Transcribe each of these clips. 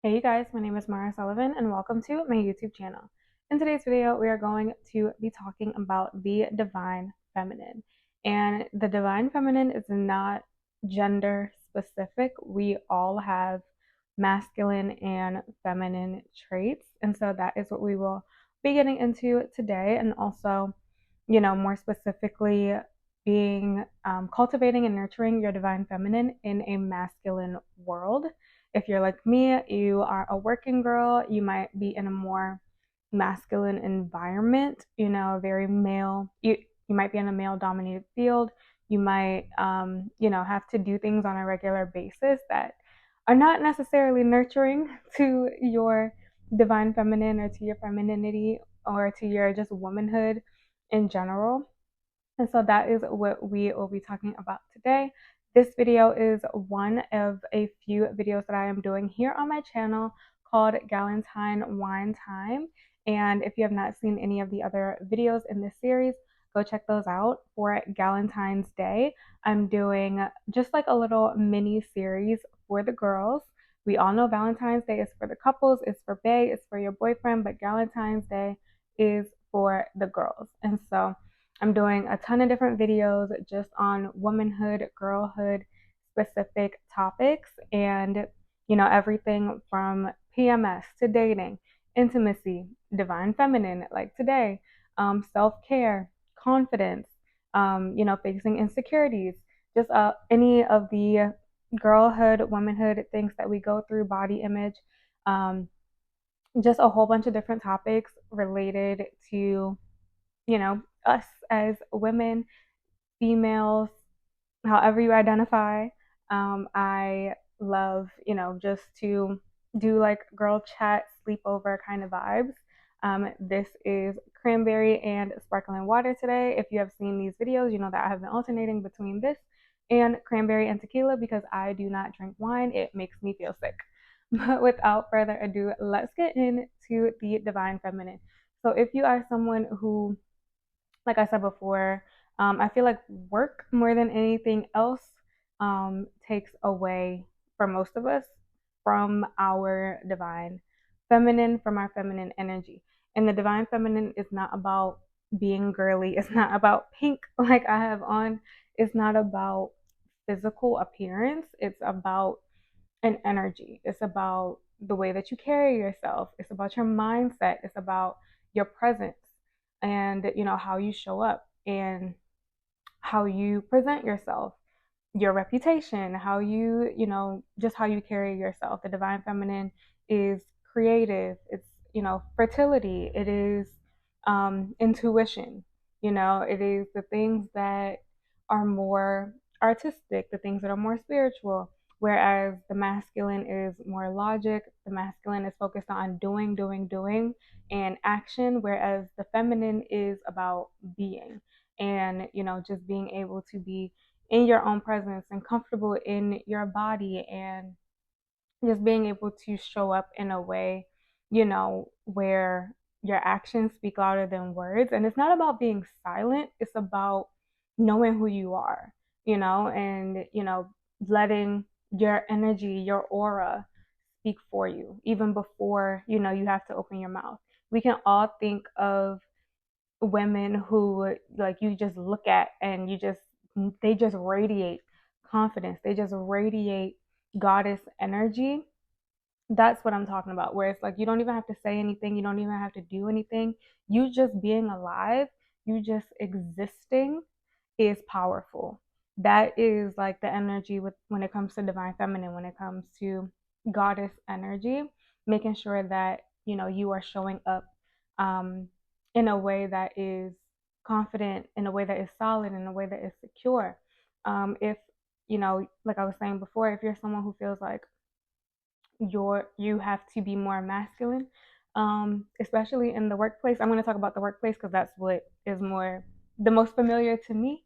Hey you guys, my name is Mara Sullivan and welcome to my YouTube channel. In today's video, we are going to be talking about the divine feminine. And the divine feminine is not gender specific. We all have masculine and feminine traits. And so that is what we will be getting into today. And also, more specifically, being cultivating and nurturing your divine feminine in a masculine world. If you're like me, you are a working girl, you might be in a more masculine environment, very male. You might be in a male dominated field. You might have to do things on a regular basis that are not necessarily nurturing to your divine feminine or to your femininity or to your just womanhood in general. And so that is what we will be talking about today. This video is one of a few videos that I am doing here on my channel called Galentine Wine Time. And if you have not seen any of the other videos in this series, go check those out. For Galentine's Day, I'm doing just like a little mini series for the girls. We all know Valentine's Day is for the couples, it's for bae, it's for your boyfriend, but Galentine's Day is for the girls. And so I'm doing a ton of different videos just on womanhood, girlhood specific topics, and everything from PMS to dating, intimacy, divine feminine, like today, self-care, confidence, facing insecurities, just any of the girlhood, womanhood things that we go through, body image, um, just a whole bunch of different topics related to us as women, females, however you identify. I love, just to do like girl chat, sleepover kind of vibes. This is cranberry and sparkling water today. If you have seen these videos, you know that I have been alternating between this and cranberry and tequila because I do not drink wine. It makes me feel sick. But without further ado, let's get into the divine feminine. So if you are someone who, like I said before, I feel like work more than anything else takes away for most of us from our divine feminine, from our feminine energy. And the divine feminine is not about being girly, it's not about pink like I have on, it's not about physical appearance, it's about an energy, it's about the way that you carry yourself, it's about your mindset, it's about your presence and how you show up and how you present yourself, your reputation, how just how you carry yourself. The divine feminine is creative, it's fertility, it is intuition, it is the things that are more artistic, the things that are more spiritual, whereas the masculine is more logic. The masculine is focused on doing and action, whereas the feminine is about being and just being able to be in your own presence and comfortable in your body and just being able to show up in a way, where your actions speak louder than words. And it's not about being silent, it's about knowing who you are, and, letting your energy, your aura speak for you, even before, you have to open your mouth. We can all think of women who like you just look at and they just radiate confidence, they just radiate goddess energy. That's what I'm talking about, where it's like you don't even have to say anything, you don't even have to do anything. You just being alive, you just existing is powerful. That is like the energy with when it comes to divine feminine, when it comes to goddess energy, making sure that you are showing up um, in a way that is confident, in a way that is solid, in a way that is secure. If like I was saying before, if you're someone who feels like you have to be more masculine, especially in the workplace. I'm going to talk about the workplace because that's what is the most familiar to me,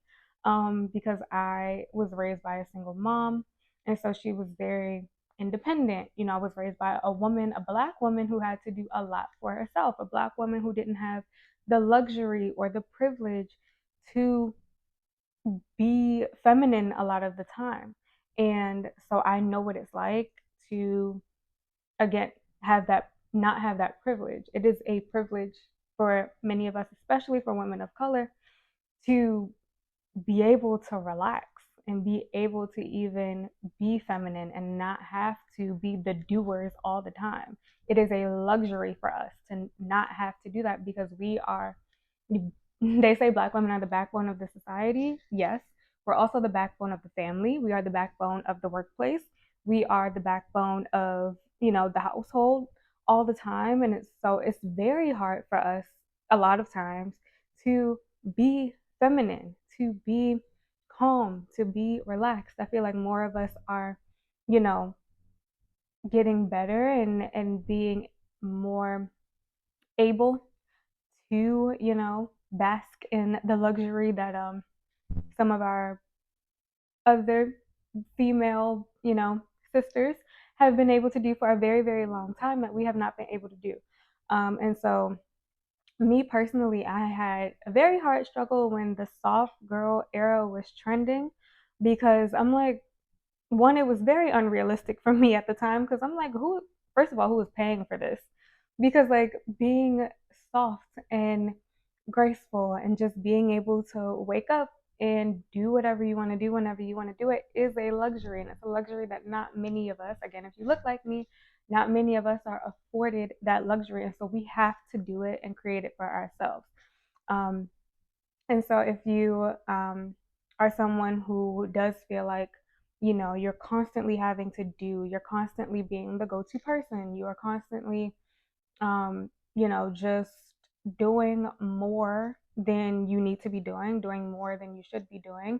because I was raised by a single mom, and so she was very independent. I was raised by a woman, a black woman who had to do a lot for herself, a black woman who didn't have the luxury or the privilege to be feminine a lot of the time. And so I know what it's like to again not have that privilege. It is a privilege for many of us, especially for women of color, to be able to relax and be able to even be feminine and not have to be the doers all the time. It is a luxury for us to not have to do that because we are, they say black women are the backbone of the society. Yes, we're also the backbone of the family. We are the backbone of the workplace. We are the backbone of, the household all the time. And it's very hard for us a lot of times to be feminine, to be calm, to be relaxed. I feel like more of us are, you know, getting better and being more able to, bask in the luxury that some of our other female, sisters have been able to do for a very, very long time that we have not been able to do. And so me personally, I had a very hard struggle when the soft girl era was trending because I'm like, one, it was very unrealistic for me at the time because I'm like, first of all, who is paying for this? Because like being soft and graceful and just being able to wake up and do whatever you want to do whenever you want to do it is a luxury. And it's a luxury that not many of us, again, if you look like me, not many of us are afforded that luxury. And so we have to do it and create it for ourselves. Um, and so if you are someone who does feel like, you're constantly having to do, you're constantly being the go to person, you are constantly, just doing more than you need to be doing more than you should be doing,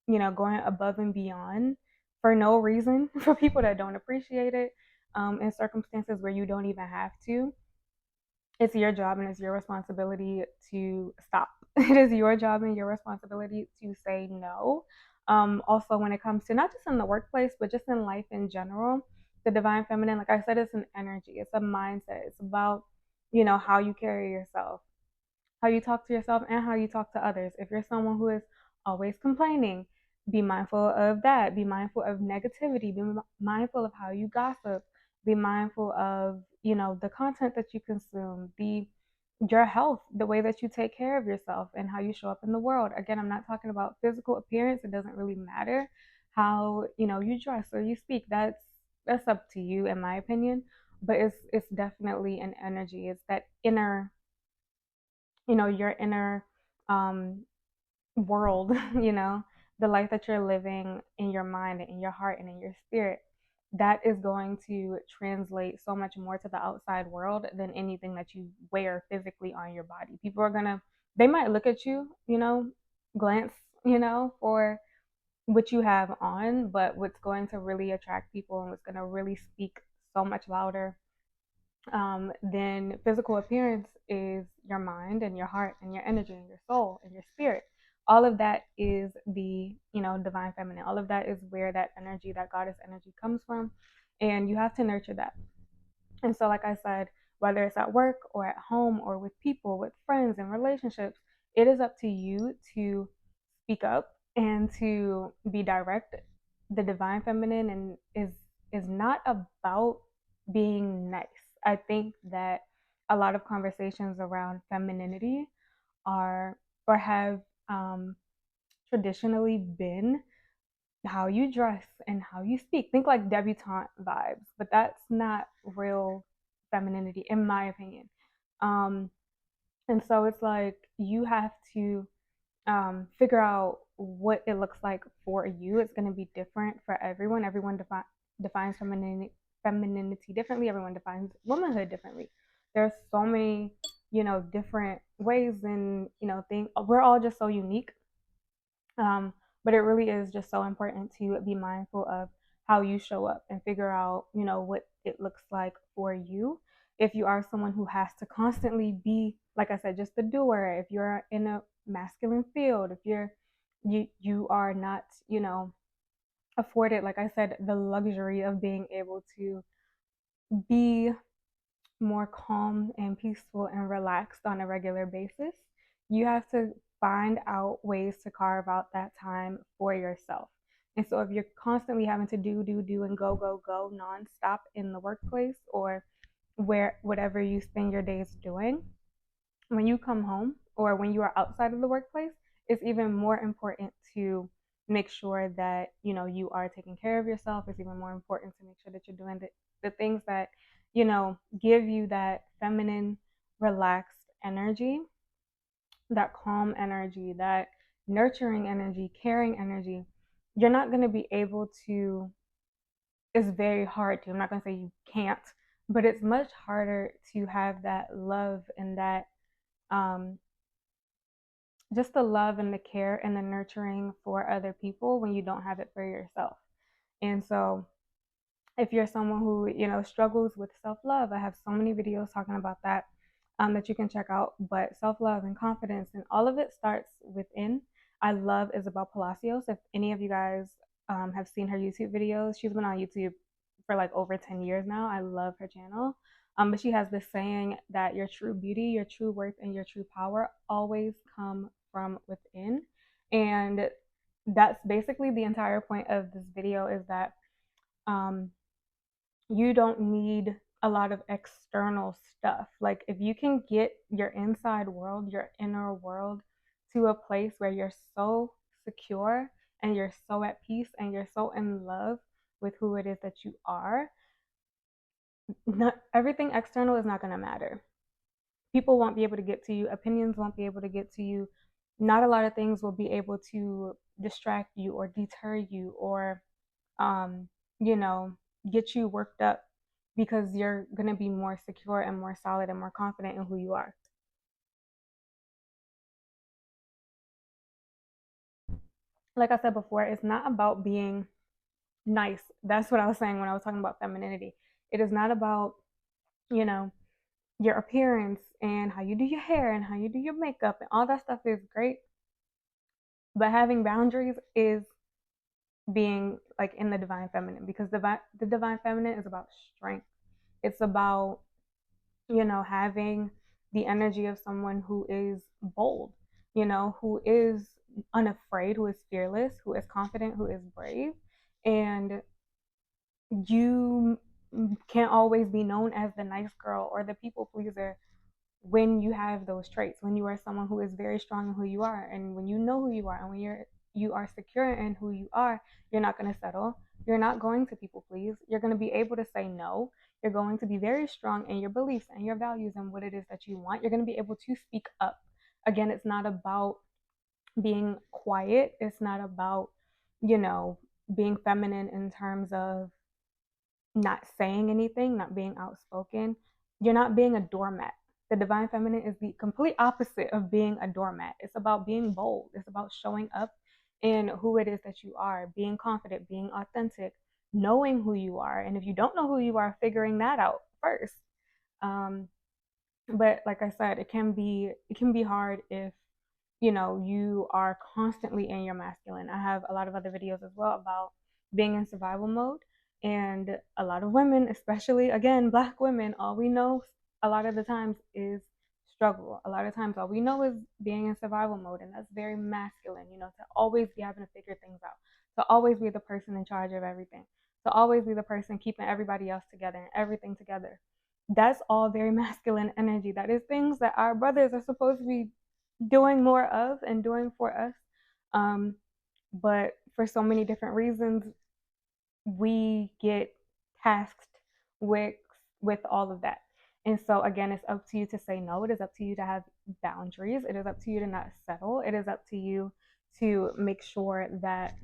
going above and beyond for no reason for people that don't appreciate it, in circumstances where you don't even have to. It's your job and it's your responsibility to stop. It is your job and your responsibility to say no. Also, when it comes to not just in the workplace, but just in life in general, the divine feminine, like I said, it's an energy, it's a mindset, it's about, how you carry yourself, how you talk to yourself, and how you talk to others. If you're someone who is always complaining, be mindful of that. Be mindful of negativity. Be mindful of how you gossip. Be mindful of, the content that you consume, your health, the way that you take care of yourself and how you show up in the world. Again, I'm not talking about physical appearance. It doesn't really matter how, you dress or you speak. That's up to you in my opinion. But it's definitely an energy. It's that inner, your inner um, world, the life that you're living in your mind and in your heart and in your spirit. That is going to translate so much more to the outside world than anything that you wear physically on your body. People are they might look at you, glance, for what you have on, but what's going to really attract people and what's going to really speak so much louder then physical appearance is your mind and your heart and your energy and your soul and your spirit. All of that is the, divine feminine. All of that is where that energy, that goddess energy comes from. And you have to nurture that. And so, like I said, whether it's at work or at home or with people, with friends and relationships, it is up to you to speak up and to be direct. The divine feminine and is not about being nice. I think that a lot of conversations around femininity are or have traditionally been how you dress and how you speak. Think like debutante vibes, but that's not real femininity, in my opinion. Um, and so it's like you have to figure out what it looks like for you. It's going to be different for everyone. Everyone defines femininity differently. Everyone defines womanhood differently. There's so many, different ways and, things. We're all just so unique. But it really is just so important to be mindful of how you show up and figure out, what it looks like for you. If you are someone who has to constantly be, like I said, just a doer, if you're in a masculine field, if you are not, afforded, like I said, the luxury of being able to be more calm and peaceful and relaxed on a regular basis, you have to find out ways to carve out that time for yourself. And so if you're constantly having to do, and go nonstop in the workplace or where whatever you spend your days doing, when you come home or when you are outside of the workplace, it's even more important to make sure that you are taking care of yourself. It's even more important to make sure that you're doing the things that give you that feminine, relaxed energy, that calm energy, that nurturing energy, caring energy. You're not going to be able to, it's very hard to, I'm not going to say you can't, but it's much harder to have that love and that um, just the love and the care and the nurturing for other people when you don't have it for yourself. And so if you're someone who struggles with self-love, I have so many videos talking about that, that you can check out. But self-love and confidence and all of it starts within. I love Isabel Palacios. If any of you guys have seen her YouTube videos, she's been on YouTube for like over 10 years now. I love her channel. But she has this saying that your true beauty, your true worth, and your true power always come from within. And that's basically the entire point of this video, is that um, you don't need a lot of external stuff. Like if you can get your inside world, your inner world to a place where you're so secure and you're so at peace and you're so in love with who it is that you are, not everything external is not going to matter. People won't be able to get to you, opinions won't be able to get to you. Not a lot of things will be able to distract you or deter you or um, you know, get you worked up, because you're going to be more secure and more solid and more confident in who you are. Like I said before, it's not about being nice. That's what I was saying when I was talking about femininity. It is not about, you know, your appearance and how you do your hair and how you do your makeup, and all that stuff is great. But having boundaries is being like in the divine feminine, because the divine feminine is about strength. It's about having the energy of someone who is bold, who is unafraid, who is fearless, who is confident, who is brave. And you can't always be known as the nice girl or the people pleaser when you have those traits, when you are someone who is very strong in who you are, and when you know who you are, and when you are secure in who you are, you're not going to settle. You're not going to people please. You're going to be able to say no. You're going to be very strong in your beliefs and your values and what it is that you want. You're going to be able to speak up. Again, it's not about being quiet. It's not about, you know, being feminine in terms of not saying anything, not being outspoken. You're not being a doormat. The divine feminine is the complete opposite of being a doormat. It's about being bold. It's about showing up in who it is that you are, being confident, being authentic, knowing who you are. And if you don't know who you are, figuring that out first. Um, but like I said, it can be hard if you are constantly in your masculine. I have a lot of other videos as well about being in survival mode. And a lot of women, especially again, Black women, all we know a lot of the times is struggle. A lot of times, all we know is being in survival mode. And that's very masculine, to always be having to figure things out, to always be the person in charge of everything, to always be the person keeping everybody else together and everything together. That's all very masculine energy. That is things that our brothers are supposed to be doing more of and doing for us. Um, but for so many different reasons, we get tasked with with all of that. And so again, it's up to you to say no. It is up to you to have boundaries. It is up to you to not settle. It is up to you to make sure that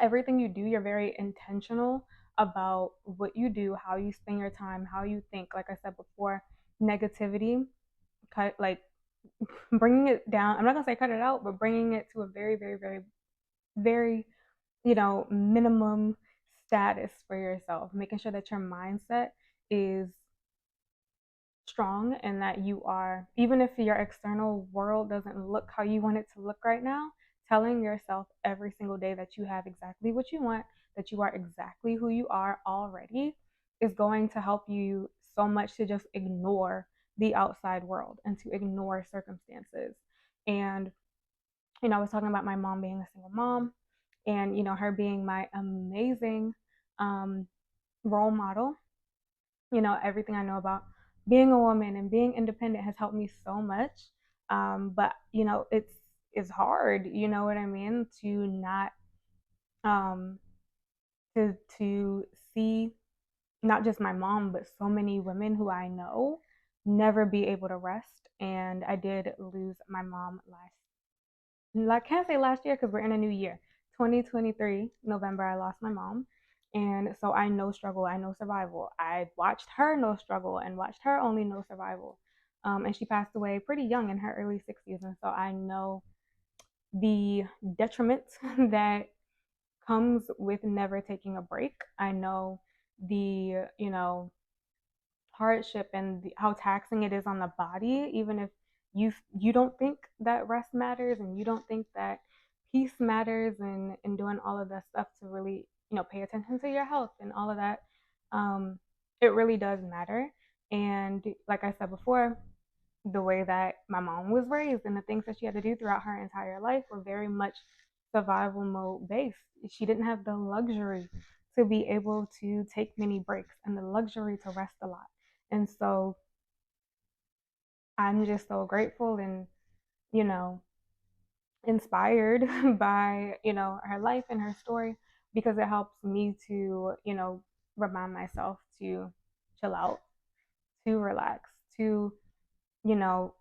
everything you do, you're very intentional about what you do, how you spend your time, how you think. Like I said before, negativity, cut like bringing it down. I'm not gonna say cut it out, but bringing it to a very, very, very, very, minimum status for yourself. Making sure that your mindset is strong and that you are, even if your external world doesn't look how you want it to look right now, telling yourself every single day that you have exactly what you want, that you are exactly who you are already, is going to help you so much to just ignore the outside world and to ignore circumstances. And I was talking about my mom being a single mom. and her being my amazing role model. Everything I know about being a woman and being independent has helped me so much. But it's hard, you know what I mean, to not um to see not just my mom, but so many women who I know never be able to rest. And I did lose my mom I can't say last year because we're in a new year. 2023, November, I lost my mom. And so I know struggle, I know survival. I watched her know struggle and watched her only know survival. And she passed away pretty young in her early 60s. And so I know the detriment that comes with never taking a break. I know the, hardship and how taxing it is on the body, even if you don't think that rest matters and you don't think that peace matters and doing all of that stuff to really pay attention to your health and all of that. um, it really does matter. And like I said before, the way that my mom was raised and the things that she had to do throughout her entire life were very much survival mode based. She didn't have the luxury to be able to take many breaks and the luxury to rest a lot. And so I'm just so grateful and, you know, inspired by, her life and her story, because it helps me to, remind myself to chill out, to relax, to, you know,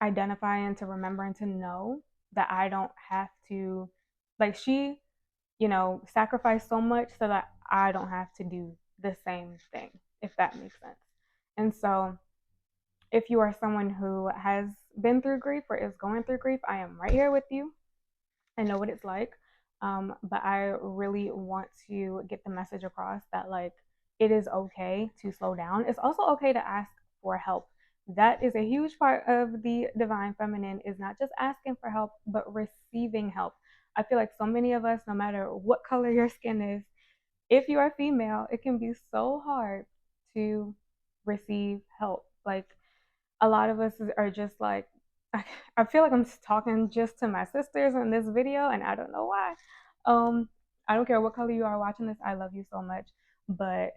identify and to remember and to know that I don't have to, like, she, sacrificed so much so that I don't have to do the same thing, if that makes sense. And so, if you are someone who has been through grief or is going through grief, I am right here with you. I know what it's like. But I really want to get the message across that, like, it is okay to slow down. It's also okay to ask for help. That is a huge part of the divine feminine, is not just asking for help, but receiving help. I feel like so many of us, no matter what color your skin is, if you are female, it can be so hard to receive help. Like, a lot of us are just like, I feel like I'm talking just to my sisters in this video, and I don't know why. Um, I don't care what color you are watching this. I love you so much, but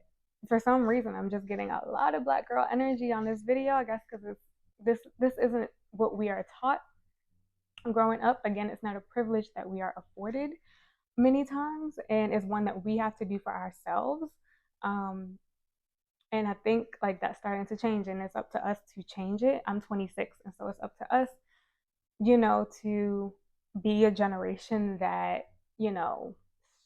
for some reason, I'm just getting a lot of black girl energy on this video. I guess because this isn't what we are taught growing up. Again, it's not a privilege that we are afforded many times, and it's one that we have to do for ourselves. Um, and I think like that's starting to change, and it's up to us to change it. I'm 26, and so it's up to us, to be a generation that,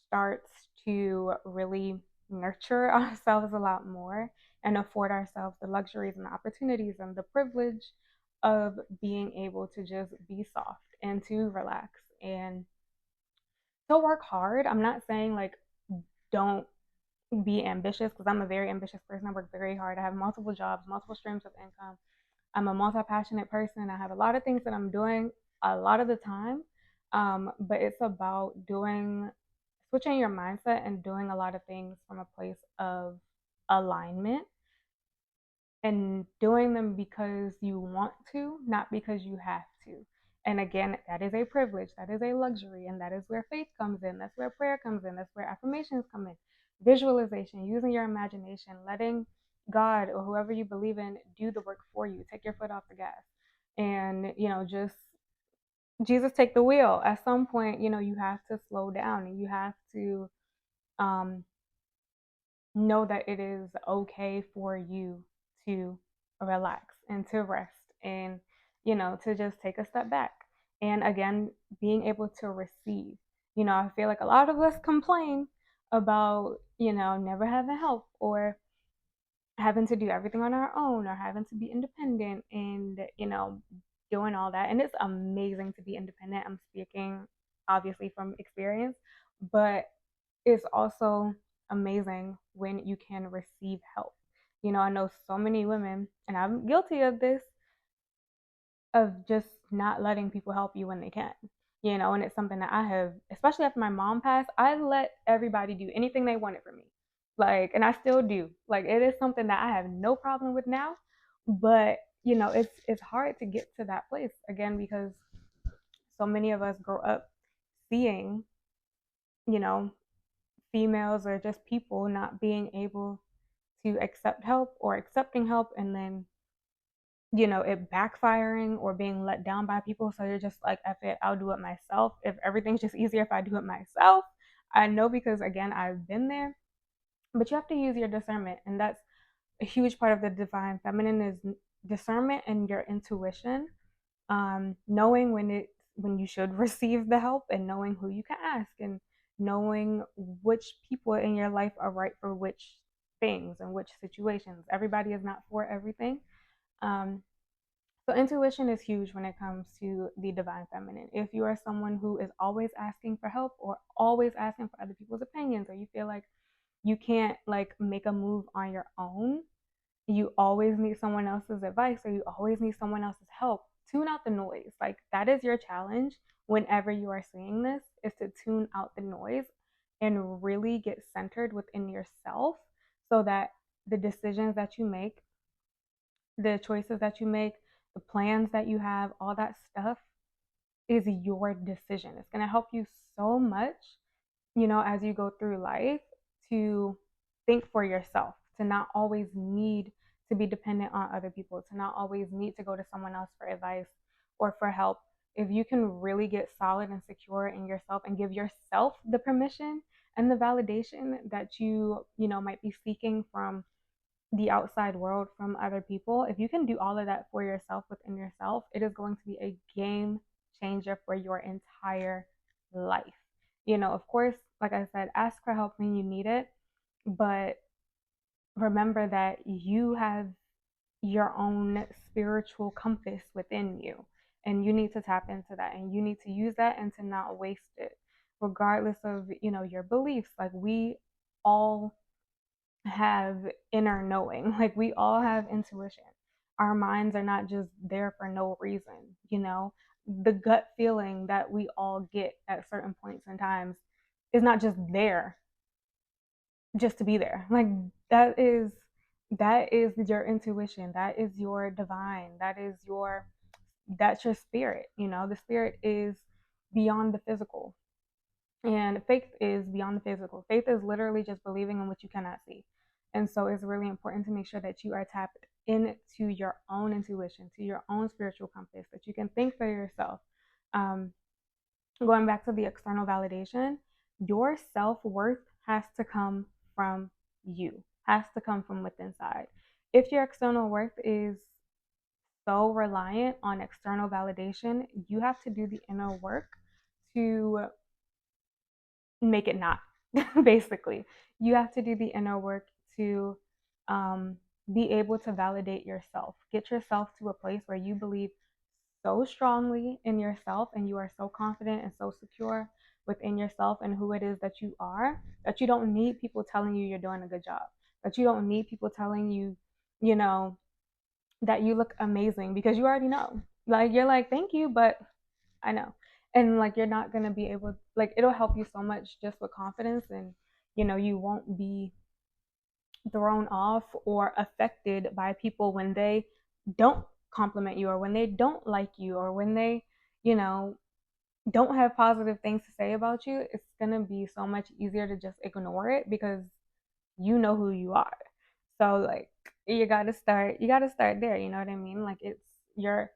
starts to really nurture ourselves a lot more and afford ourselves the luxuries and the opportunities and the privilege of being able to just be soft and to relax and to work hard. I'm not saying like don't be ambitious, because I'm a very ambitious person. I work very hard. I have multiple jobs, multiple streams of income. I'm a multi-passionate person. I have a lot of things that I'm doing a lot of the time. But it's about switching your mindset and doing a lot of things from a place of alignment, and doing them because you want to, not because you have to. And again, that is a privilege, that is a luxury, and that is where faith comes in. That's where prayer comes in. That's where affirmations come in. Visualization, using your imagination, letting God or whoever you believe in do the work for you. Take your foot off the gas. And, just Jesus take the wheel. At some point, you have to slow down, and you have to um, know that it is okay for you to relax and to rest and, to just take a step back. And again, being able to receive. I feel like a lot of us complain about, never having help or having to do everything on our own or having to be independent and, doing all that. And it's amazing to be independent. I'm speaking obviously from experience, but it's also amazing when you can receive help. I know so many women, and I'm guilty of this, of just not letting people help you when they can. And it's something that I have, especially after my mom passed, I let everybody do anything they wanted from me. Like, and I still do. Like, it is something that I have no problem with now, but it's hard to get to that place again, because so many of us grow up seeing, you know, females or just people not being able to accept help or accepting help, and then it backfiring or being let down by people. So you're just like, F it, I'll do it myself. If everything's just easier if I do it myself. I know, because again, I've been there. But you have to use your discernment, and that's a huge part of the divine feminine is discernment and your intuition. Knowing when you should receive the help, and knowing who you can ask, and knowing which people in your life are right for which things and which situations. Everybody is not for everything. um, so intuition is huge when it comes to the divine feminine. If you are someone who is always asking for help or always asking for other people's opinions, or you feel like you can't like make a move on your own, you always need someone else's advice, or you always need someone else's help, tune out the noise. Like, that is your challenge whenever you are seeing this, is to tune out the noise and really get centered within yourself, so that the decisions that you make, the choices that you make, the plans that you have, all that stuff is your decision. It's going to help you so much, as you go through life, to think for yourself, to not always need to be dependent on other people, to not always need to go to someone else for advice or for help. If you can really get solid and secure in yourself and give yourself the permission and the validation that might be seeking from the outside world, from other people, if you can do all of that for yourself within yourself, it is going to be a game changer for your entire life. Of course, like I said, ask for help when you need it, but remember that you have your own spiritual compass within you, and you need to tap into that, and you need to use that and to not waste it, regardless of your beliefs. Like, we all have inner knowing. Like, we all have intuition. Our minds are not just there for no reason. The gut feeling that we all get at certain points in times is not just there just to be there. Like, that is your intuition. That is your divine. That's your spirit. The spirit is beyond the physical. And faith is beyond the physical. Faith is literally just believing in what you cannot see. And so it's really important to make sure that you are tapped into your own intuition, to your own spiritual compass, that you can think for yourself. Um, Going back to the external validation, your self worth has to come from you, has to come from within inside. If your external worth is so reliant on external validation, you have to do the inner work to make it not. Basically, you have to do the inner work to be able to validate yourself, get yourself to a place where you believe so strongly in yourself, and you are so confident and so secure within yourself and who it is that you are, that you don't need people telling you you're doing a good job, that you don't need people telling you, you know that you look amazing, because you already know. Like, you're like, thank you, but I know. And like, you're not going to be able, like, it'll help you so much just with confidence, and you won't be thrown off or affected by people when they don't compliment you, or when they don't like you, or when they you know don't have positive things to say about you. It's going to be so much easier to just ignore it, because you know who you are. So, like, you got to start there, you know what I mean? Like, it's your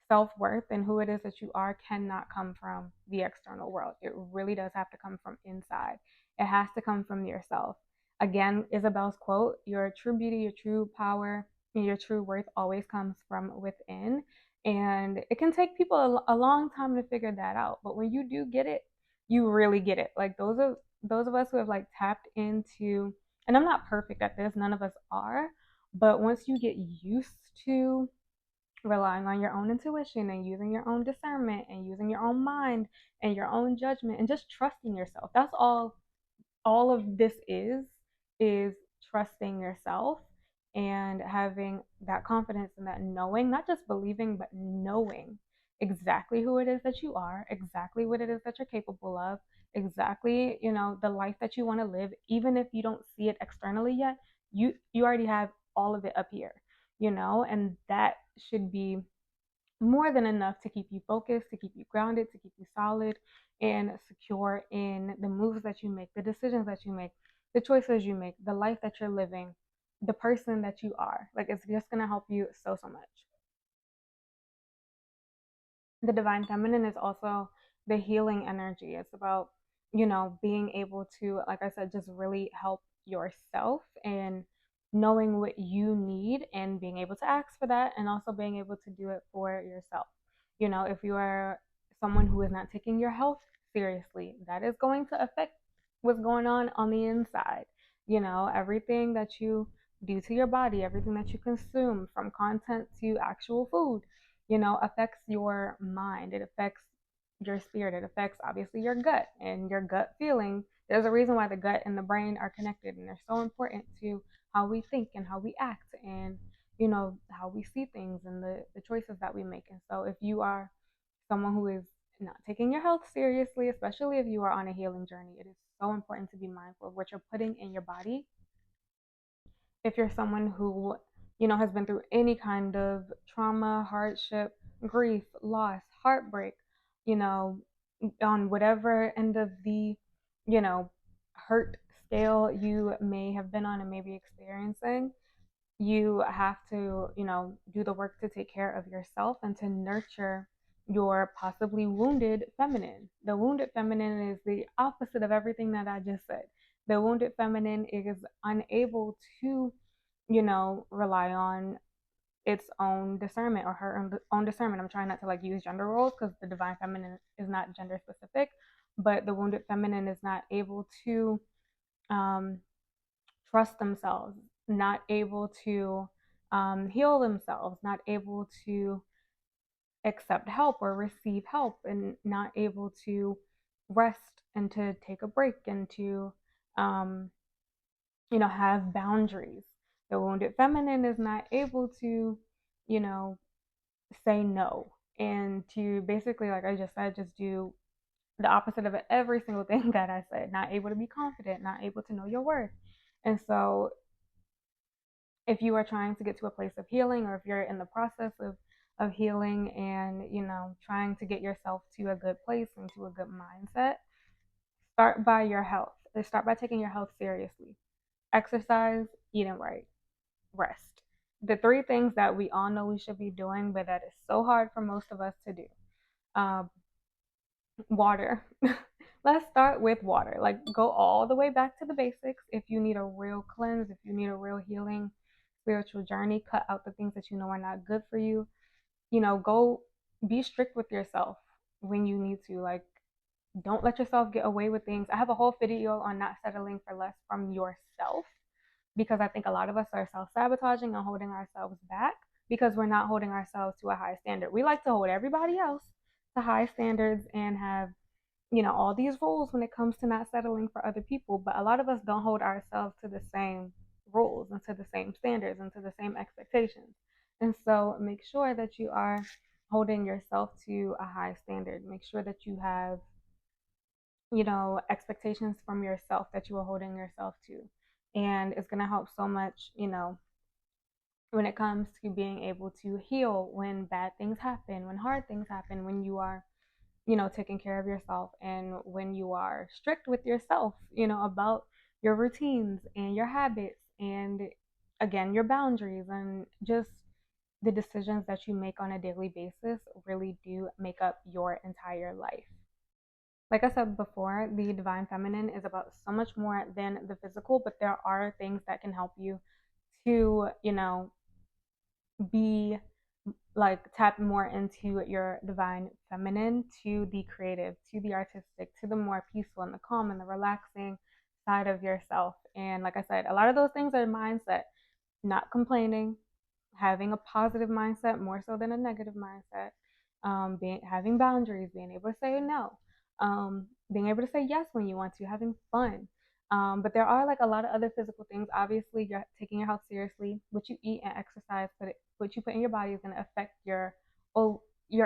self-worth and who it is that you are cannot come from the external world. It really does have to come from inside. It has to come from yourself. Again, Isabel's quote, your true beauty, your true power, and your true worth always comes from within. And it can take people a long time to figure that out, but when you do get it, you really get it. Like, those of us who have like tapped into, and I'm not perfect at this, none of us are, but once you get used to relying on your own intuition, and using your own discernment, and using your own mind and your own judgment, and just trusting yourself, that's all of this is trusting yourself, and having that confidence and that knowing, not just believing, but knowing exactly who it is that you are, exactly what it is that you're capable of, exactly, the life that you want to live. Even if you don't see it externally yet, you already have all of it up here, and that should be more than enough to keep you focused, to keep you grounded, to keep you solid and secure in the moves that you make, the decisions that you make, the choices you make, the life that you're living, the person that you are. Like it's just going to help you so, so much. The divine feminine is also the healing energy. It's about, being able to, like I said, just really help yourself and knowing what you need and being able to ask for that and also being able to do it for yourself. If you are someone who is not taking your health seriously, that is going to affect what's going on the inside. Everything that you do to your body, everything that you consume from content to actual food, affects your mind. It affects your spirit. It affects obviously your gut and your gut feeling. There's a reason why the gut and the brain are connected, and they're so important to how we think and how we act and how we see things and the choices that we make. And so if you are someone who is not taking your health seriously, especially if you are on a healing journey, it is so important to be mindful of what you're putting in your body. If you're someone who, has been through any kind of trauma, hardship, grief, loss, heartbreak, you know, on whatever end of the, you know, hurt scale you may have been on and may be experiencing, you have to, do the work to take care of yourself and to nurture your possibly wounded feminine. The wounded feminine is the opposite of everything that I just said. The wounded feminine is unable to, rely on its own discernment or her own discernment. I'm trying not to like use gender roles because the divine feminine is not gender specific, but the wounded feminine is not able to um, trust themselves, not able to heal themselves, not able to accept help or receive help, and not able to rest and to take a break and to, um, have boundaries. The wounded feminine is not able to, you know, say no and to basically, like I just said, just do the opposite of every single thing that I said. Not able to be confident, not able to know your worth. And so if you are trying to get to a place of healing, or if you're in the process of healing and trying to get yourself to a good place and to a good mindset, start by your health. Start by taking your health seriously. Exercise, eating right, rest. The three things that we all know we should be doing, but that is so hard for most of us to do. um, Water. Let's start with water. Like, go all the way back to the basics. If you need a real cleanse, if you need a real healing spiritual journey, cut out the things that you know are not good for you. Go be strict with yourself when you need to. Like, don't let yourself get away with things. I have a whole video on not settling for less from yourself, because I think a lot of us are self sabotaging and holding ourselves back because we're not holding ourselves to a high standard. We like to hold everybody else to high standards and have, all these rules when it comes to not settling for other people. But a lot of us don't hold ourselves to the same rules and to the same standards and to the same expectations. And so make sure that you are holding yourself to a high standard. Make sure that you have, expectations from yourself that you are holding yourself to. And it's going to help so much, when it comes to being able to heal when bad things happen, when hard things happen, when you are, taking care of yourself, and when you are strict with yourself, about your routines and your habits, and again, your boundaries, and just the decisions that you make on a daily basis really do make up your entire life. Like I said before, the divine feminine is about so much more than the physical, but there are things that can help you to, be like tap more into your divine feminine, to the creative, to the artistic, to the more peaceful and the calm and the relaxing side of yourself. And like I said, a lot of those things are mindset, not complaining, having a positive mindset more so than a negative mindset, having boundaries, being able to say no, being able to say yes when you want to, having fun. But there are like a lot of other physical things. Obviously, you're taking your health seriously. What you eat and exercise, what you put in your body is going to affect your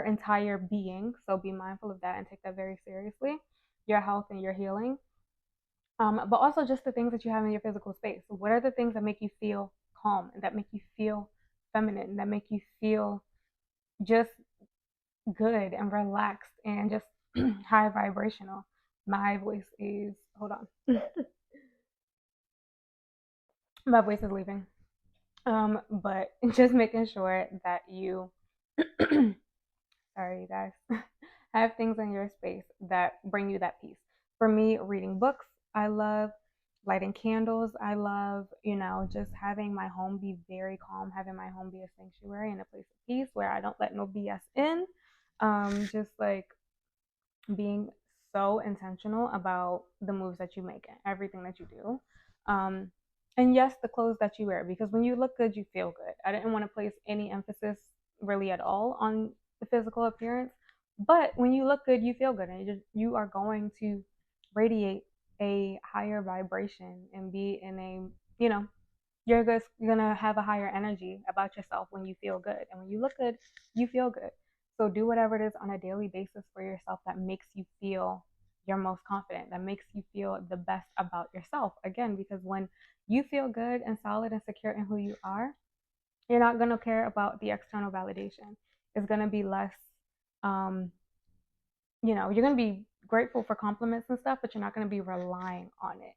entire being. So be mindful of that and take that very seriously. Your health and your healing. But also just the things that you have in your physical space. What are the things that make you feel calm and that make you feel feminine, that make you feel just good and relaxed and just high vibrational. My voice is, hold on, my voice is leaving. But just making sure that you, sorry, you guys, have things in your space that bring you that peace. For me, reading books, I love lighting candles. I love, just having my home be very calm, having my home be a sanctuary and a place of peace where I don't let no BS in. Just like being so intentional about the moves that you make and everything that you do. Um, and yes, the clothes that you wear, because when you look good, you feel good. I didn't want to place any emphasis really at all on the physical appearance, but when you look good, you feel good, and you are going to radiate a higher vibration and be in a, you're just gonna have a higher energy about yourself when you feel good. And when you look good, you feel good. So do whatever it is on a daily basis for yourself that makes you feel your most confident, that makes you feel the best about yourself. Again, because when you feel good and solid and secure in who you are, you're not gonna care about the external validation. It's gonna be less um, you're going to be grateful for compliments and stuff, but you're not going to be relying on it.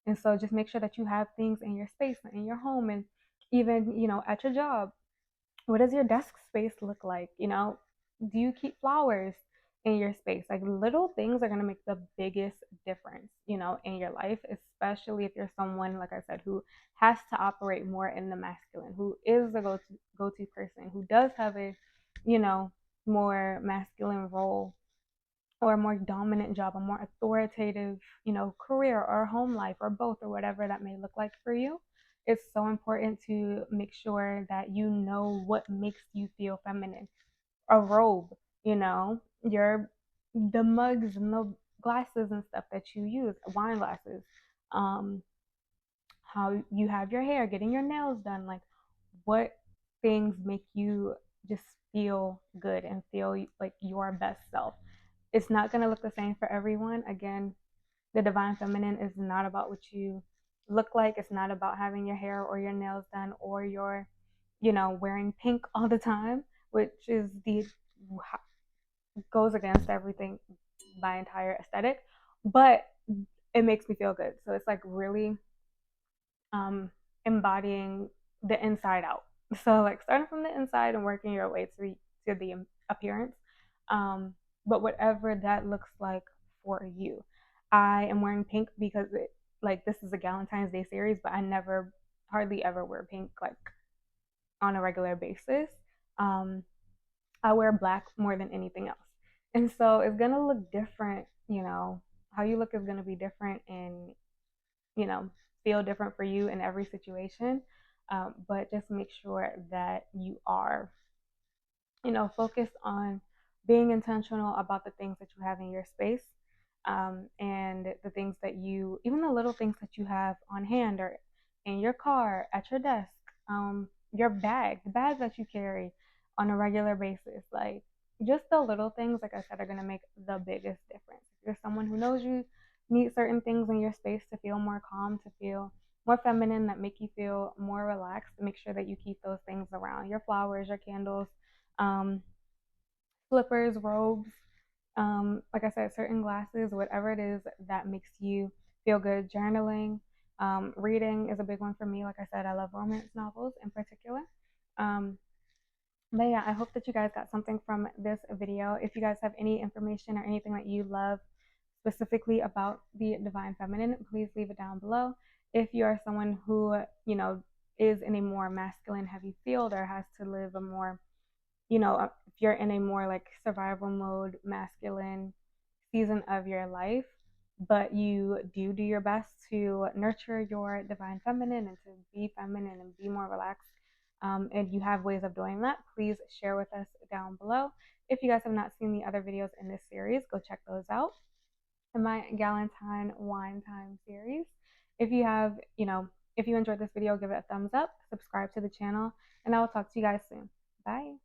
And so just make sure that you have things in your space, in your home, and even, at your job. What does your desk space look like? Do you keep flowers in your space? Like little things are going to make the biggest difference, in your life, especially if you're someone, like I said, who has to operate more in the masculine, who is the go-to person, who does have a, you know, more masculine role or a more dominant job, a more authoritative, career or home life or both or whatever that may look like for you. It's so important to make sure that you know what makes you feel feminine. A robe, your the mugs and the glasses and stuff that you use, wine glasses, um, how you have your hair, getting your nails done, like what things make you just feel good and feel like your best self. It's not going to look the same for everyone. Again, the divine feminine is not about what you look like. It's not about having your hair or your nails done or your, wearing pink all the time, which is the goes against everything, my entire aesthetic. But it makes me feel good. So it's like really um, embodying the inside out. So like starting from the inside and working your way to the appearance. Um, but whatever that looks like for you. I am wearing pink because this is a Valentine's Day series, but I never hardly ever wear pink like on a regular basis. Um, I wear black more than anything else. And so it's gonna look different, how you look is gonna be different and you know, feel different for you in every situation. But just make sure that you are, focused on being intentional about the things that you have in your space, and the things that even the little things that you have on hand or in your car, at your desk, your bag, the bags that you carry on a regular basis. Like just the little things, like I said, are going to make the biggest difference. If you're someone who knows you need certain things in your space to feel more calm, to feel more feminine, that make you feel more relaxed, make sure that you keep those things around: your flowers, your candles, um, slippers, robes, like I said, certain glasses, whatever it is that makes you feel good. Journaling, reading is a big one for me. Like I said, I love romance novels in particular. Um, but yeah, I hope that you guys got something from this video. If you guys have any information or anything that you love specifically about the divine feminine, please leave it down below. If you are someone who, is in a more masculine heavy field or has to live a more, if you're in a more like survival mode, masculine season of your life, but you do your best to nurture your divine feminine and to be feminine and be more relaxed, and you have ways of doing that, please share with us down below. If you guys have not seen the other videos in this series, go check those out in my Galentine Wine Time series. If you have, if you enjoyed this video, give it a thumbs up, subscribe to the channel, and I will talk to you guys soon. Bye.